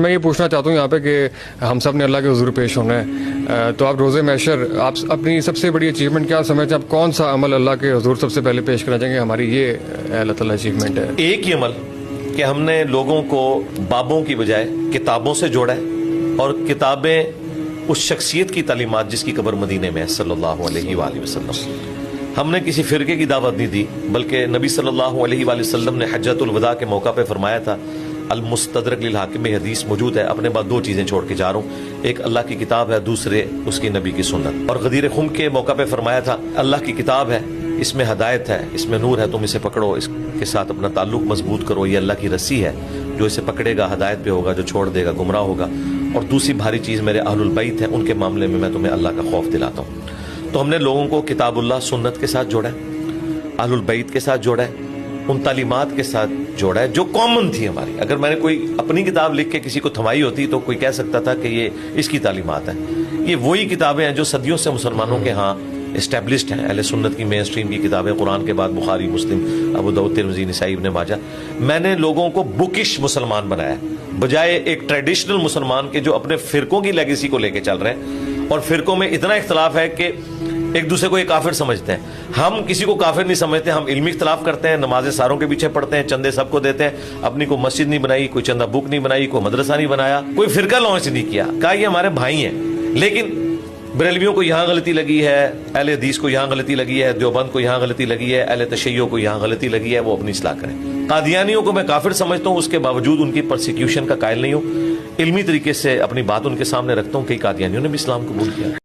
میں یہ پوچھنا چاہتا ہوں یہاں پہ کہ ہم سب نے اللہ کے حضور پیش ہونا ہے، تو آپ روزے محشر آپ اپنی سب سے بڑی اچیومنٹ کیا سمجھتے ہیں؟ آپ کون سا عمل اللہ کے حضور سب سے پہلے پیش کرنا چاہیں گے ہماری یہ اللہ تعالیٰ اچیومنٹ ہے؟ ایک ہی عمل کہ ہم نے لوگوں کو بابوں کی بجائے کتابوں سے جوڑا ہے، اور کتابیں اس شخصیت کی تعلیمات جس کی قبر مدینے میں ہے صلی اللہ علیہ وآلہ وسلم۔ ہم نے کسی فرقے کی دعوت نہیں دی، بلکہ نبی صلی اللہ علیہ وآلہ وسلم نے حجۃ الوداع کے موقع پہ فرمایا تھا، المستدرک للحاکم میں حدیث موجود ہے، اپنے بعد دو چیزیں چھوڑ کے جا رہا ہوں، ایک اللہ کی کتاب ہے، دوسرے اس کی نبی کی سنت۔ اور غدیر خم کے موقع پہ فرمایا تھا، اللہ کی کتاب ہے، اس میں ہدایت ہے، اس میں نور ہے، تم اسے پکڑو، اس کے ساتھ اپنا تعلق مضبوط کرو، یہ اللہ کی رسی ہے، جو اسے پکڑے گا ہدایت پہ ہوگا، جو چھوڑ دے گا گمراہ ہوگا۔ اور دوسری بھاری چیز میرے اہل البیت ہیں، ان کے معاملے میں تمہیں اللہ کا خوف دلاتا ہوں۔ تو ہم نے لوگوں کو کتاب اللہ سنت کے ساتھ جوڑا ہے، اہل البیت کے ساتھ جوڑا ہے، ان تعلیمات کے ساتھ جوڑا ہے جو کامن تھی ہماری۔ اگر میں نے کوئی اپنی کتاب لکھ کے کسی کو تھمائی ہوتی تو کوئی کہہ سکتا تھا کہ یہ اس کی تعلیمات ہیں۔ یہ وہی کتابیں ہیں جو صدیوں سے مسلمانوں کے ہاں اسٹیبلشڈ ہیں، اہل سنت کی مین اسٹریم کی کتابیں، قرآن کے بعد بخاری، مسلم، ابو داؤد، ترمذی، نسائی، ابن ماجہ۔ میں نے لوگوں کو بکش مسلمان بنایا بجائے ایک ٹریڈیشنل مسلمان کے جو اپنے فرقوں کی لیگیسی کو لے کے چل رہے ہیں، اور فرقوں میں اتنا اختلاف ہے کہ ایک دوسرے کو ایک کافر سمجھتے ہیں۔ ہم کسی کو کافر نہیں سمجھتے، ہم علمی اختلاف کرتے ہیں، نمازیں ساروں کے پیچھے پڑھتے ہیں، چندے سب کو دیتے ہیں، اپنی کوئی مسجد نہیں بنائی، کوئی چندہ بک نہیں بنائی، کوئی مدرسہ نہیں بنایا، کوئی فرقہ لانچ نہیں کیا، کہا یہ ہمارے بھائی ہیں۔ لیکن بریلویوں کو یہاں غلطی لگی ہے، اہل حدیث کو یہاں غلطی لگی ہے، دیوبند کو یہاں غلطی لگی ہے، اہل تشیع کو یہاں غلطی لگی ہے، وہ اپنی اصلاح کریں۔ قادیانیوں کو میں کافر سمجھتا ہوں، اس کے باوجود ان کی پرسیکیوشن کا قائل نہیں ہوں، علمی طریقے سے اپنی بات ان کے سامنے رکھتا ہوں، کئی قادیانیوں نے بھی اسلام قبول کیا۔